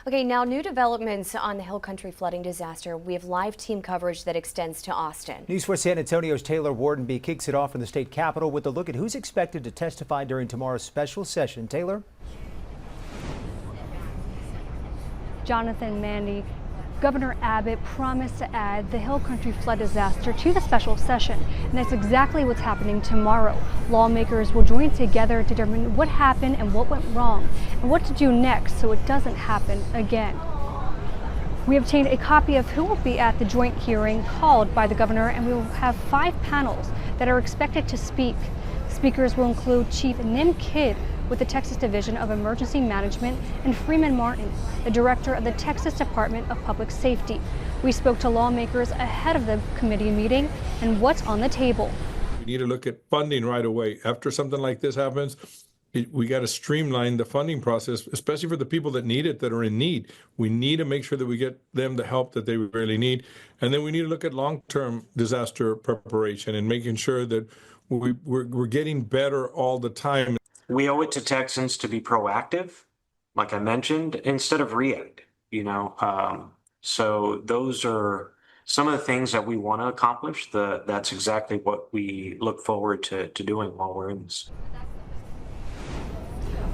Okay, now new developments on the Hill Country flooding disaster. We have live team coverage that extends to Austin. News 4 San Antonio's Taylor Wardenby kicks it off in the state capitol with a look at who's expected to testify during tomorrow's special session. Taylor? Jonathan, Mandy, Governor Abbott promised to add the Hill Country flood disaster to the special session, and that's exactly what's happening tomorrow. Lawmakers will join together to determine what happened and what went wrong, and what to do next so it doesn't happen again. We obtained a copy of who will be at the joint hearing called by the governor, and we will have 5 panels that are expected to speak. Speakers will include Chief Nim Kidd with the Texas Division of Emergency Management and Freeman Martin, the director of the Texas Department of Public Safety. We spoke to lawmakers ahead of the committee meeting and what's on the table. We need to look at funding right away. After something like this happens, we got to streamline the funding process, especially for the people that need it, that are in need. We need to make sure that we get them the help that they really need. And then we need to look at long-term disaster preparation and making sure that we're getting better all the time. We owe it to Texans to be proactive, like I mentioned, instead of react, so those are some of the things that we want to accomplish. That's exactly what we look forward to doing while we're in this.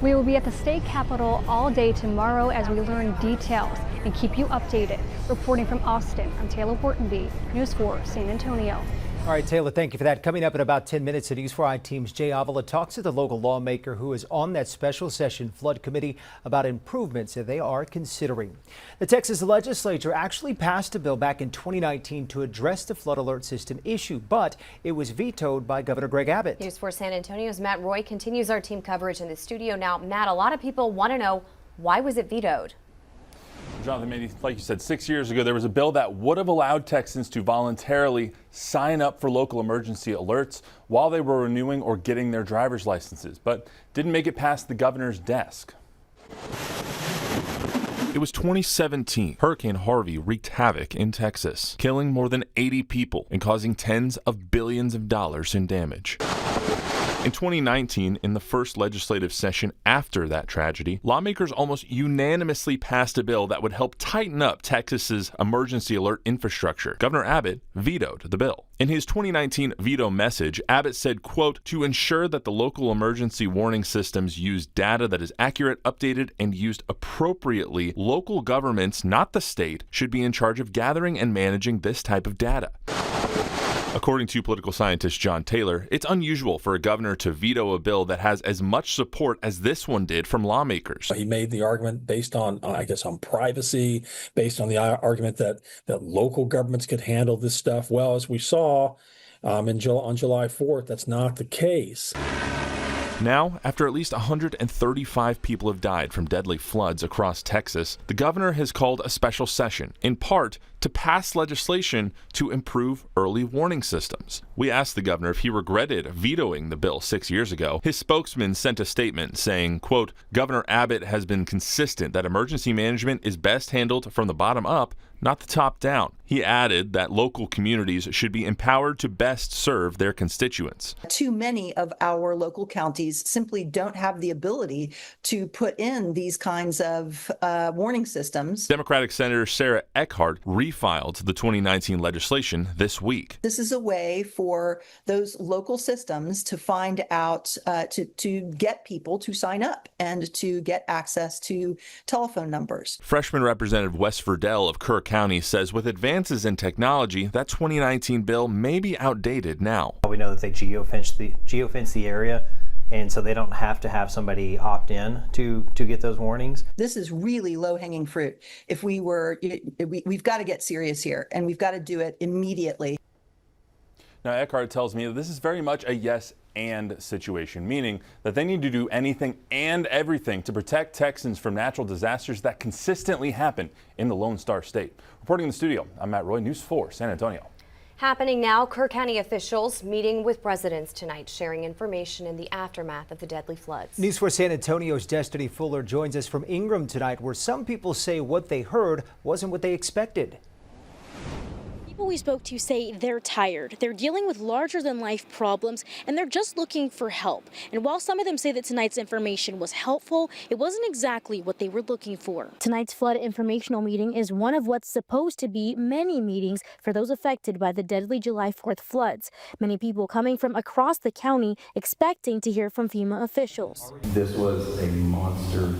We will be at the state capitol all day tomorrow as we learn details and keep you updated. Reporting from Austin, I'm Taylor Wardenby, News 4 San Antonio. All right, Taylor, thank you for that. Coming up in about 10 minutes, the News 4i team's Jay Avila talks to the local lawmaker who is on that special session flood committee about improvements that they are considering. The Texas legislature actually passed a bill back in 2019 to address the flood alert system issue, but it was vetoed by Governor Greg Abbott. News 4 San Antonio's Matt Roy continues our team coverage in the studio now. Matt, a lot of people want to know, why was it vetoed? Jonathan, maybe like you said, 6 years ago, there was a bill that would have allowed Texans to voluntarily sign up for local emergency alerts while they were renewing or getting their driver's licenses, but didn't make it past the governor's desk. It was 2017. Hurricane Harvey wreaked havoc in Texas, killing more than 80 people and causing tens of billions of dollars in damage. In 2019, in the first legislative session after that tragedy, lawmakers almost unanimously passed a bill that would help tighten up Texas's emergency alert infrastructure. Governor Abbott vetoed the bill. In his 2019 veto message, Abbott said, quote, "To ensure that the local emergency warning systems use data that is accurate, updated, and used appropriately, local governments, not the state, should be in charge of gathering and managing this type of data." According to political scientist John Taylor, it's unusual for a governor to veto a bill that has as much support as this one did from lawmakers. He made the argument based on, on privacy, based on the argument that local governments could handle this stuff. Well, as we saw on July 4th, that's not the case. Now, after at least 135 people have died from deadly floods across Texas, the governor has called a special session, in part to pass legislation to improve early warning systems. We asked the governor if he regretted vetoing the bill 6 years ago. His spokesman sent a statement saying, quote, "Governor Abbott has been consistent that emergency management is best handled from the bottom up, not the top down." He added that local communities should be empowered to best serve their constituents. Too many of our local counties simply don't have the ability to put in these kinds of warning systems. Democratic Senator Sarah Eckhart refiled the 2019 legislation this week. This is a way for those local systems to find out, to get people to sign up and to get access to telephone numbers. Freshman Representative Wes Verdell of Kerr County says with advances in technology, that 2019 bill may be outdated now. We know that they geofence the area, and so they don't have to have somebody opt in to get those warnings. This is really low-hanging fruit. If we've got to get serious here, and we've got to do it immediately. Now, Eckhart tells me that this is very much a yes and situation, meaning that they need to do anything and everything to protect Texans from natural disasters that consistently happen in the Lone Star State. Reporting in the studio, I'm Matt Roy, News 4 San Antonio. Happening now, Kerr County officials meeting with residents tonight, sharing information in the aftermath of the deadly floods. News 4 San Antonio's Destiny Fuller joins us from Ingram tonight, where some people say what they heard wasn't what they expected. People we spoke to say they're tired. They're dealing with larger than life problems and they're just looking for help. And while some of them say that tonight's information was helpful, it wasn't exactly what they were looking for. Tonight's flood informational meeting is one of what's supposed to be many meetings for those affected by the deadly July 4th floods. Many people coming from across the county expecting to hear from FEMA officials. This was a monster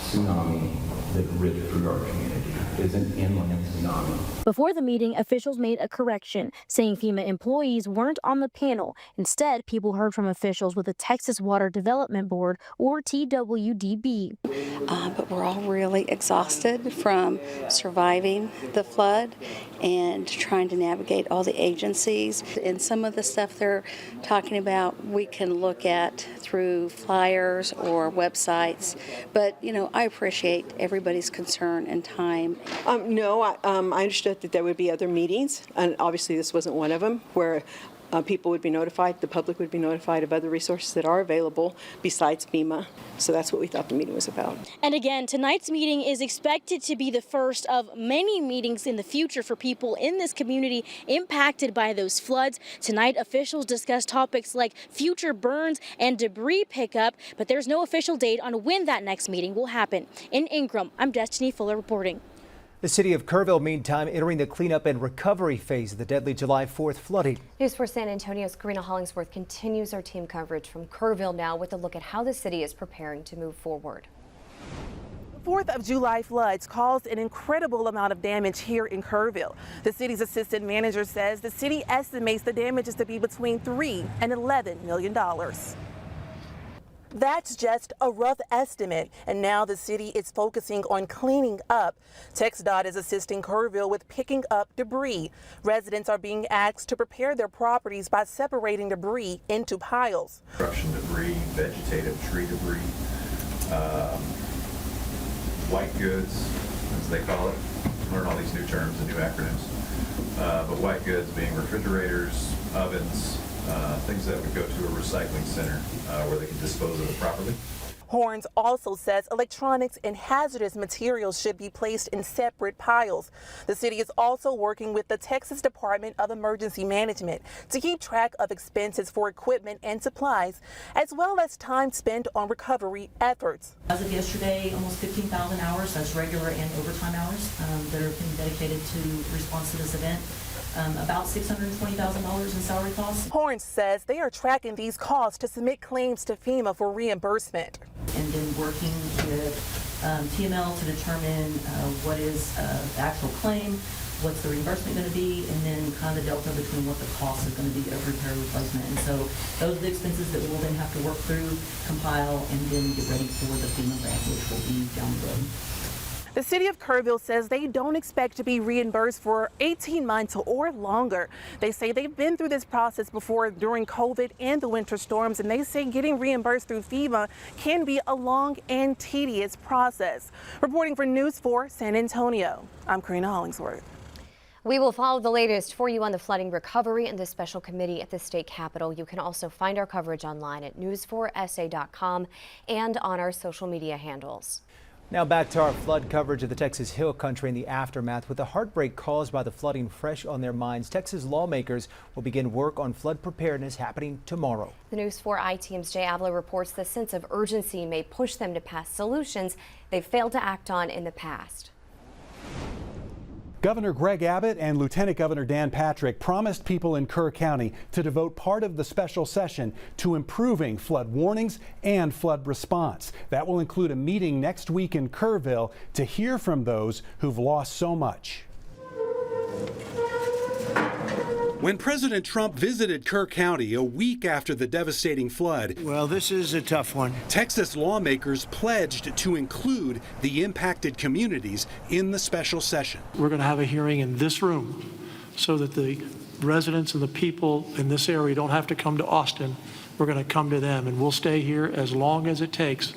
tsunami that ripped through our community. It's an inland tsunami. Before the meeting, officials made a correction, saying FEMA employees weren't on the panel. Instead, people heard from officials with the Texas Water Development Board, or TWDB. But we're all really exhausted from surviving the flood and trying to navigate all the agencies. And some of the stuff they're talking about, we can look at through flyers or websites. But, you know, I appreciate everybody's concern and time. No, I understood that there would be other meetings, and obviously this wasn't one of them, where people would be notified, the public would be notified of other resources that are available besides FEMA. So that's what we thought the meeting was about. And again, tonight's meeting is expected to be the first of many meetings in the future for people in this community impacted by those floods. Tonight, officials discussed topics like future burns and debris pickup, but there's no official date on when that next meeting will happen. In Ingram, I'm Destiny Fuller reporting. The city of Kurville, meantime, entering the cleanup and recovery phase of the deadly July 4th flooding. News 4 San Antonio's Karina Hollingsworth continues our team coverage from Kurville now with a look at how the city is preparing to move forward. 4th of July floods caused an incredible amount of damage here in Kurville. The city's assistant manager says the city estimates the damages to be between $3 and $11 million. That's just a rough estimate, and now the city is focusing on cleaning up. TxDOT is assisting Kurville with picking up debris. Residents are being asked to prepare their properties by separating debris into piles. Construction debris, vegetative tree debris, white goods, as they call it. Learn all these new terms and new acronyms. But white goods being refrigerators, ovens, things that would go to a recycling center where they can dispose of it properly. Horns also says electronics and hazardous materials should be placed in separate piles. The city is also working with the Texas Department of Emergency Management to keep track of expenses for equipment and supplies, as well as time spent on recovery efforts. As of yesterday, almost 15,000 hours, that's regular and overtime hours, that are being dedicated to response to this event. About $620,000 in salary costs. Horns says they are tracking these costs to submit claims to FEMA for reimbursement. And then working with TML to determine what is the actual claim, what's the reimbursement going to be, and then kind of the delta between what the cost is going to be of repair replacement. And so those are the expenses that we'll then have to work through, compile, and then get ready for the FEMA grant, which will be down the road. The city of Kurville says they don't expect to be reimbursed for 18 months or longer. They say they've been through this process before during COVID and the winter storms, and they say getting reimbursed through FEMA can be a long and tedious process. Reporting for News 4 San Antonio, I'm Karina Hollingsworth. We will follow the latest for you on the flooding recovery and the special committee at the state capitol. You can also find our coverage online at news4sa.com and on our social media handles. Now back to our flood coverage of the Texas Hill Country in the aftermath. With the heartbreak caused by the flooding fresh on their minds, Texas lawmakers will begin work on flood preparedness happening tomorrow. The News 4i team's Jay Avila reports the sense of urgency may push them to pass solutions they've failed to act on in the past. Governor Greg Abbott and Lieutenant Governor Dan Patrick promised people in Kerr County to devote part of the special session to improving flood warnings and flood response. That will include a meeting next week in Kurville to hear from those who've lost so much. When President Trump visited Kerr County a week after the devastating flood, well, this is a tough one. Texas lawmakers pledged to include the impacted communities in the special session. We're going to have a hearing in this room so that the residents and the people in this area don't have to come to Austin. We're going to come to them, and we'll stay here as long as it takes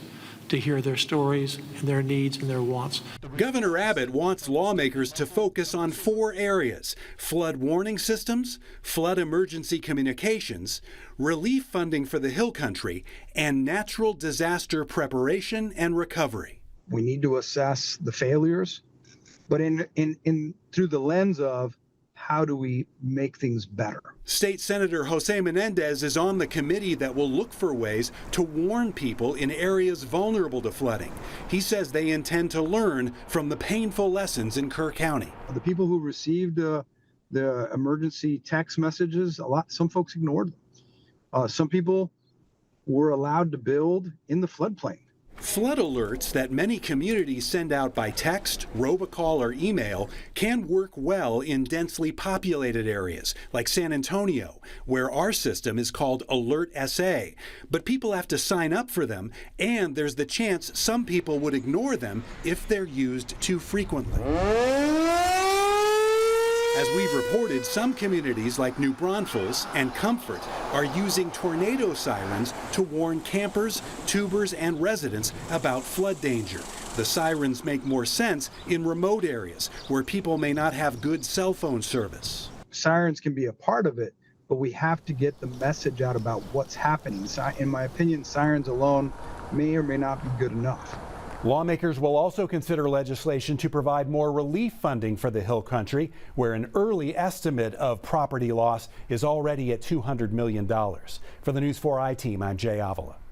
to hear their stories and their needs and their wants. Governor Abbott wants lawmakers to focus on 4 areas: flood warning systems, flood emergency communications, relief funding for the Hill Country, and natural disaster preparation and recovery. We need to assess the failures, but in through the lens of how do we make things better? State Senator Jose Menendez is on the committee that will look for ways to warn people in areas vulnerable to flooding. He says they intend to learn from the painful lessons in Kerr County. The people who received the emergency text messages, some folks ignored them. Some people were allowed to build in the floodplain. Flood alerts that many communities send out by text, robocall, or email can work well in densely populated areas like San Antonio, where our system is called Alert SA. But people have to sign up for them, and there's the chance some people would ignore them if they're used too frequently. As we've reported, some communities like New Braunfels and Comfort are using tornado sirens to warn campers, tubers, and residents about flood danger. The sirens make more sense in remote areas where people may not have good cell phone service. Sirens can be a part of it, but we have to get the message out about what's happening. In my opinion, sirens alone may or may not be good enough. Lawmakers will also consider legislation to provide more relief funding for the Hill Country, where an early estimate of property loss is already at $200 million. For the News 4i team, I'm Jay Avila.